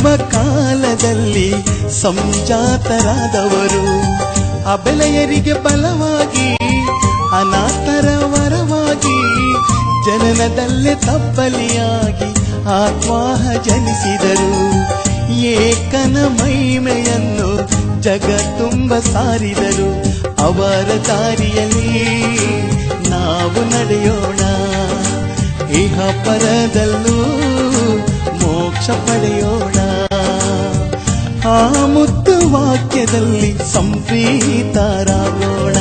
ಬರುವ ಕಾಲದಲ್ಲಿ ಸಂಜಾತರಾದವರು ಅಬಲೆಯರಿಗೆ ಬಲವಾಗಿ ಅನಾಥರ ವರವಾಗಿ ಜನನದಲ್ಲೇ ತಬ್ಬಲಿಯಾಗಿ ಆತ್ಮಾಹ ಜನಿಸಿದರು. ಏಕನ ಮಹಿಮೆಯನ್ನು ಜಗ ತುಂಬ ಸಾರಿದರು. ಅವರ ದಾರಿಯಲ್ಲಿ ನಾವು ನಡೆಯೋಣ, ಇಹ ಪರದಲ್ಲೂ ಮೋಕ್ಷ ಪಡೆಯೋಣ. ಆ ಮುದ್ದು ವಾಕ್ಯದಲ್ಲಿ ಸಂಪ್ರೀತರಾಗೋಣ.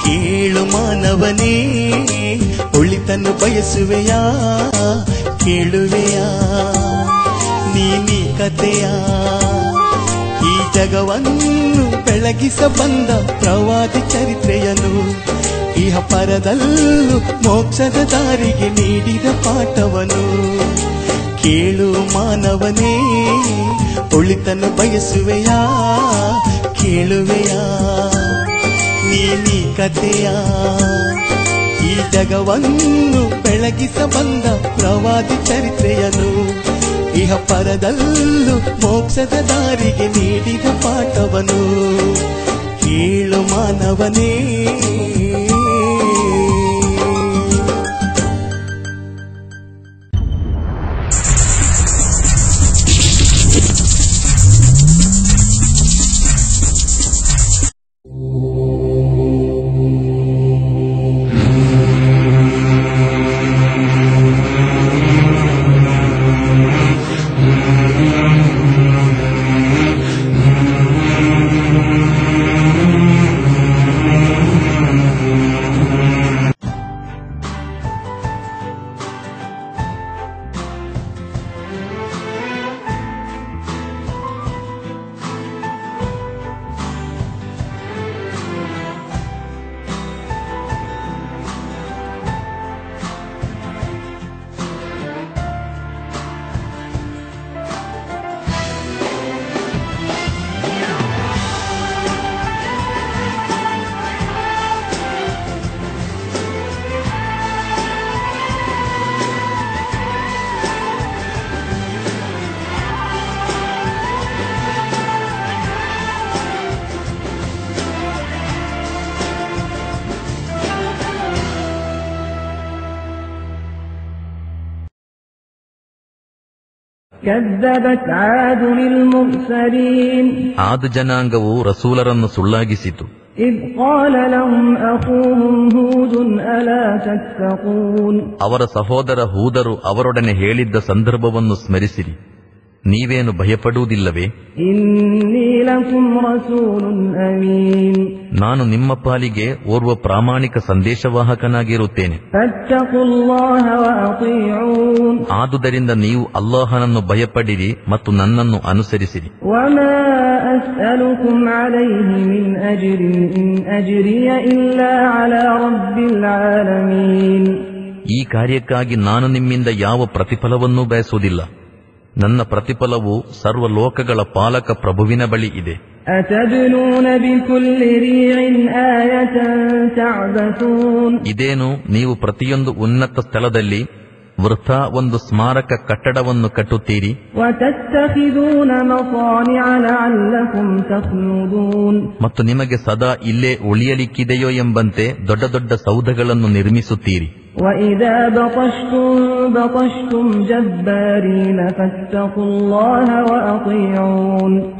ಕೇಳು ಮಾನವನೇ, ಒಳಿತನ್ನು ಬಯಸುವೆಯಾ? ಕೇಳುವೆಯಾ ನೀನೀ ಕಥೆಯ? ಈ ಜಗವನ್ನು ಬೆಳಗಿಸ ಬಂದ ಪ್ರವಾದಿ ಚರಿತ್ರೆಯನ್ನು, ಇಹ ಪರದಲ್ಲೂ ಮೋಕ್ಷದ ದಾರಿಗೆ ನೀಡಿದ ಪಾಠವನ್ನು. ಕೇಳು ಮಾನವನೇ, ಒಳಿತನ್ನು ಬಯಸುವೆಯಾ? ಕೇಳುವೆಯಾ ನೀನೀ ಕಥೆಯ? ಈ ಜಗವನ್ನು ಬೆಳಗಿಸ ಬಂದ ಪ್ರವಾದಿ ಚರಿತ್ರೆಯನ್ನು, ಇಹ ಪರದಲ್ಲೂ ಮೋಕ್ಷದ ದಾರಿಗೆ ನೀಡಿದ ಪಾಠವನ್ನು. ಕೇಳು ಮಾನವನೇ. ಆದ್ ಜನಾಂಗವು ರಸೂಲರನ್ನು ಸುಳ್ಳಾಗಿಸಿತು. ಅವರ ಸಹೋದರ ಹೂದರು ಅವರೊಡನೆ ಹೇಳಿದ್ದ ಸಂದರ್ಭವನ್ನು ಸ್ಮರಿಸಿರಿ. ನೀವೇನು ಭಯಪಡುವುದಿಲ್ಲವೇ? ನಾನು ನಿಮ್ಮ ಪಾಲಿಗೆ ಓರ್ವ ಪ್ರಾಮಾಣಿಕ ಸಂದೇಶವಾಹಕನಾಗಿರುತ್ತೇನೆ. ಆದುದರಿಂದ ನೀವು ಅಲ್ಲಾಹನನ್ನು ಭಯಪಡಿರಿ ಮತ್ತು ನನ್ನನ್ನು ಅನುಸರಿಸಿರಿ. ಈ ಕಾರ್ಯಕ್ಕಾಗಿ ನಾನು ನಿಮ್ಮಿಂದ ಯಾವ ಪ್ರತಿಫಲವನ್ನೂ ಬಯಸುವುದಿಲ್ಲ. ನನ್ನ ಪ್ರತಿಫಲವು ಸರ್ವಲೋಕಗಳ ಪಾಲಕ ಪ್ರಭುವಿನ ಬಳಿ ಇದೆ. ಇದೇನು ನೀವು ಪ್ರತಿಯೊಂದು ಉನ್ನತ ಸ್ಥಳದಲ್ಲಿ ವೃಥಾ ಒಂದು ಸ್ಮಾರಕ ಕಟ್ಟಡವನ್ನು ಕಟ್ಟುತ್ತೀರಿ. ಮತ್ತು ನಿಮಗೆ ಸದಾ ಇಲ್ಲೇ ಉಳಿಯಲಿಕ್ಕಿದೆಯೋ ಎಂಬಂತೆ ದೊಡ್ಡ ದೊಡ್ಡ ಸೌಧಗಳನ್ನು ನಿರ್ಮಿಸುತ್ತೀರಿ.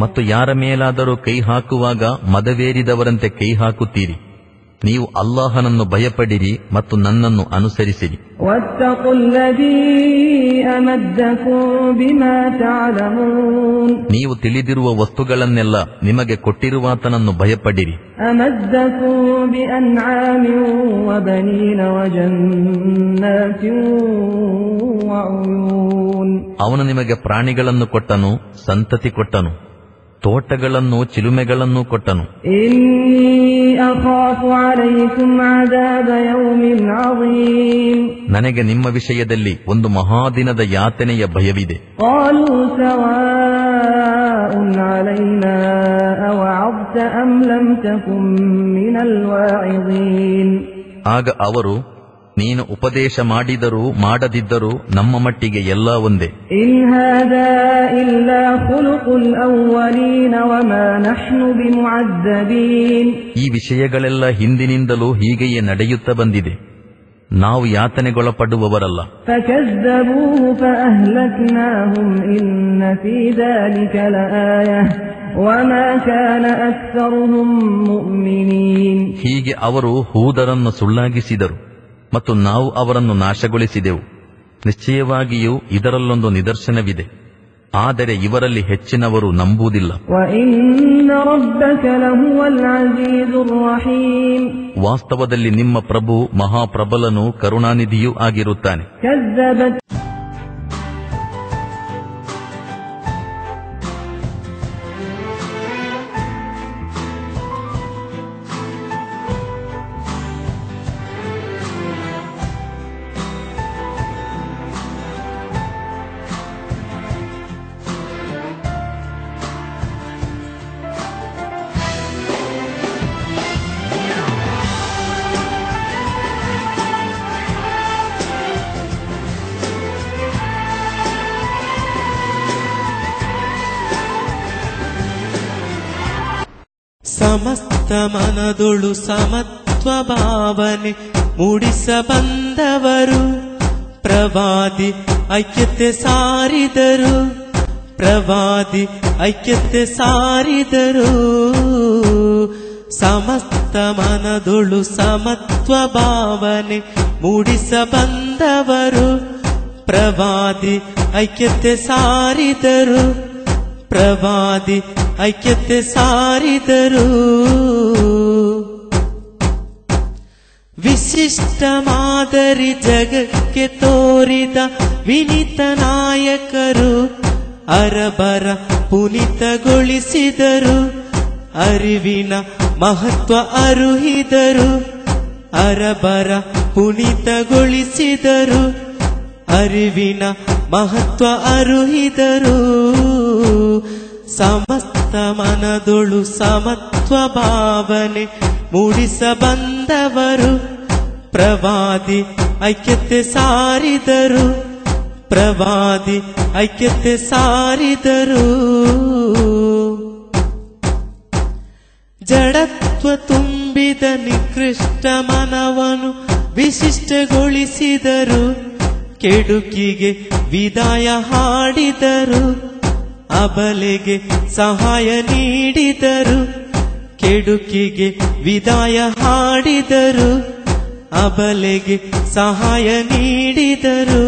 ಮತ್ತು ಯಾರ ಮೇಲಾದರೂ ಕೈ ಹಾಕುವಾಗ ಮದವೇರಿದವರಂತೆ ಕೈ ಹಾಕುತ್ತೀರಿ. ನೀವು ಅಲ್ಲಾಹನನ್ನು ಭಯಪಡಿರಿ ಮತ್ತು ನನ್ನನ್ನು ಅನುಸರಿಸಿರಿ. ನೀವು ತಿಳಿದಿರುವ ವಸ್ತುಗಳನ್ನೆಲ್ಲ ನಿಮಗೆ ಕೊಟ್ಟಿರುವಾತನನ್ನು ಭಯಪಡಿರಿ. ಅವನು ನಿಮಗೆ ಪ್ರಾಣಿಗಳನ್ನು ಕೊಟ್ಟನು, ಸಂತತಿ ಕೊಟ್ಟನು, ತೋಟಗಳನ್ನು, ಚಿಲುಮೆಗಳನ್ನು ಕೊಟ್ಟನು. ನನಗೆ ನಿಮ್ಮ ವಿಷಯದಲ್ಲಿ ಒಂದು ಮಹಾದಿನದ ಯಾತನೆಯ ಭಯವಿದೆ. ಆಗ ಅವರು, ನೀನು ಉಪದೇಶ ಮಾಡಿದರೂ ಮಾಡದಿದ್ದರೂ ನಮ್ಮ ಮಟ್ಟಿಗೆ ಎಲ್ಲ ಒಂದೇ. ಇನ್ ಹಾದಾ ಇಲ್ಲಾ ಖುಲುಕುಲ್ ಅವ್ವಲೀನ ವಮಾ ನಹ್ನು ಬಿಮುಅದ್ದಬೀನ್. ಈ ವಿಷಯಗಳೆಲ್ಲ ಹಿಂದಿನಿಂದಲೂ ಹೀಗೆಯೇ ನಡೆಯುತ್ತಾ ಬಂದಿದೆ. ನಾವು ಯಾತನೆಗೊಳಪಡುವವರಲ್ಲ. ಫಕಜ್ಜಬೂಹು ಫಅಹ್ಲಕ್ನಾಹುಂ ಇನ್ನ ಫೀ ذلك ಲಆಯಹ ವಮಾ ಕಾನ ಅಕ್ಸರುಹುಂ ಮುಅ್ಮಿನೀನ್. ಹೀಗೆ ಅವರು ಹೂದರನ್ನು ಸುಳ್ಳಾಗಿಸಿದರು ಮತ್ತು ನಾವು ಅವರನ್ನು ನಾಶಗೊಳಿಸಿದೆವು. ನಿಶ್ಚಯವಾಗಿಯೂ ಇದರಲ್ಲೊಂದು ನಿದರ್ಶನವಿದೆ, ಆದರೆ ಇವರಲ್ಲಿ ಹೆಚ್ಚಿನವರು ನಂಬುವುದಿಲ್ಲ. ವಇನ್ನ ರಬ್ಬಕ ಲಹುವಲ್ ಅಜೀಜುರ್ ರಹೀಮ್. ವಾಸ್ತವದಲ್ಲಿ ನಿಮ್ಮ ಪ್ರಭು ಮಹಾಪ್ರಬಲನೂ ಕರುಣಾನಿಧಿಯೂ ಆಗಿರುತ್ತಾನೆ. ಕಜ್ಜಬತ್ ಸಮಸ್ತ ಮನದೊಳು ಸಮತ್ವ ಭಾವನೆ ಮೂಡಿಸ ಬಂದವರು ಪ್ರವಾದಿ ಐಕ್ಯತೆ ಸಾರಿದರು. ಪ್ರವಾದಿ ಐಕ್ಯತೆ ಸಾರಿದರು. ಸಮಸ್ತ ಮನದೊಳು ಸಮತ್ವ ಭಾವನೆ ಮೂಡಿಸ ಬಂದವರು ಪ್ರವಾದಿ ಐಕ್ಯತೆ ಸಾರಿದರು. ಪ್ರವಾದಿ ಐಕ್ಯತೆ ಸಾರಿದರು. ವಿಶಿಷ್ಟ ಮಾದರಿ ಜಗಕ್ಕೆ ತೋರಿದ ವಿನಿತ ನಾಯಕರು ಅರಬರ ಪುನಿತಗೊಳಿಸಿದರು. ಅರಿವಿನ ಮಹತ್ವ ಅರುಹಿದರು. ಅರಬರ ಪುನಿತಗೊಳಿಸಿದರು. ಅರಿವಿನ ಮಹತ್ವ ಅರುಹಿದರು. ಸಮಸ್ತ ಮನದೊಳು ಸಮತ್ವ ಭಾವನೆ ಮೂಡಿಸ ಬಂದವರು ಪ್ರವಾದಿ ಐಕ್ಯತೆ ಸಾರಿದರು. ಪ್ರವಾದಿ ಐಕ್ಯತೆ ಸಾರಿದರು. ಜಡತ್ವ ತುಂಬಿದ ನಿಕೃಷ್ಟ ಮನವನ್ನು ವಿಶಿಷ್ಟಗೊಳಿಸಿದರು. ಕೆಡುಕಿಗೆ ವಿದಾಯ ಹಾಡಿದರು. ಅಬಲೆಗೆ ಸಹಾಯ ನೀಡಿದರು. ಕೆಡುಕಿಗೆ ವಿದಾಯ ಹಾಡಿದರು. ಅಬಲೆಗೆ ಸಹಾಯ ನೀಡಿದರು.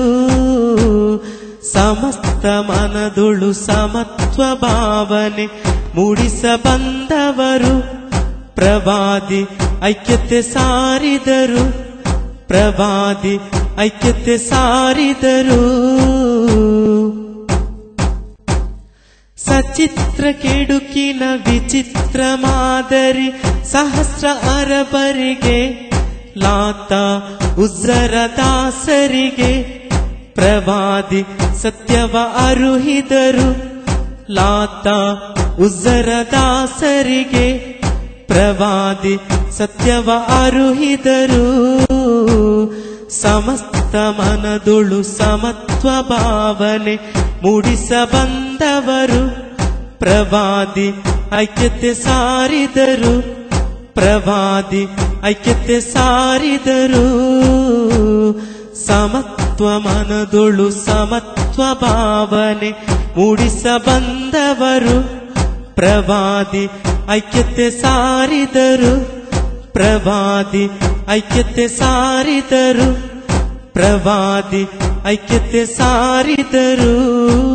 ಸಮಸ್ತ ಮನದೊಳು ಸಮತ್ವ ಭಾವನೆ ಮೂಡಿಸ ಬಂದವರು ಪ್ರವಾದಿ ಐಕ್ಯತೆ ಸಾರಿದರು. ಪ್ರವಾದಿ ಐಕ್ಯತೆ ಸಾರಿದರು. ಸಚಿತ್ರ ಕೆಡುಕಿನ ವಿಚಿತ್ರ ಮಾದರಿ ಸಹಸ್ರ ಅರಬರಿಗೆ ಲಾತ ಉಜ್ಜರ ದಾಸರಿಗೆ ಪ್ರವಾದಿ ಸತ್ಯವ ಅರುಹಿದರು. ಲಾತ ಉಜ್ಜರ ದಾಸರಿಗೆ ಪ್ರವಾದಿ ಸತ್ಯವ ಅರುಹಿದರು. ಸಮಸ್ತ ಮನದೊಳು ಸಮತ್ವ ಭಾವನೆ ಮೂಡಿಸ ಬಂದವರು ಪ್ರವಾದಿ ಐಕ್ಯತೆ ಸಾರಿದರು. ಪ್ರವಾದಿ ಐಕ್ಯತೆ ಸಾರಿದರು. ಸಮತ್ವ ಮನದೊಳು ಸಮತ್ವ ಭಾವನೆ ಮೂಡಿಸ ಬಂದವರು ಪ್ರವಾದಿ ಐಕ್ಯತೆ ಸಾರಿದರು. ಪ್ರವಾದಿ ಐಕ್ಯತೆ ಸಾರಿದರು. ಪ್ರವಾದಿ ಐಕ್ಯತೆ ಸಾರಿದರು.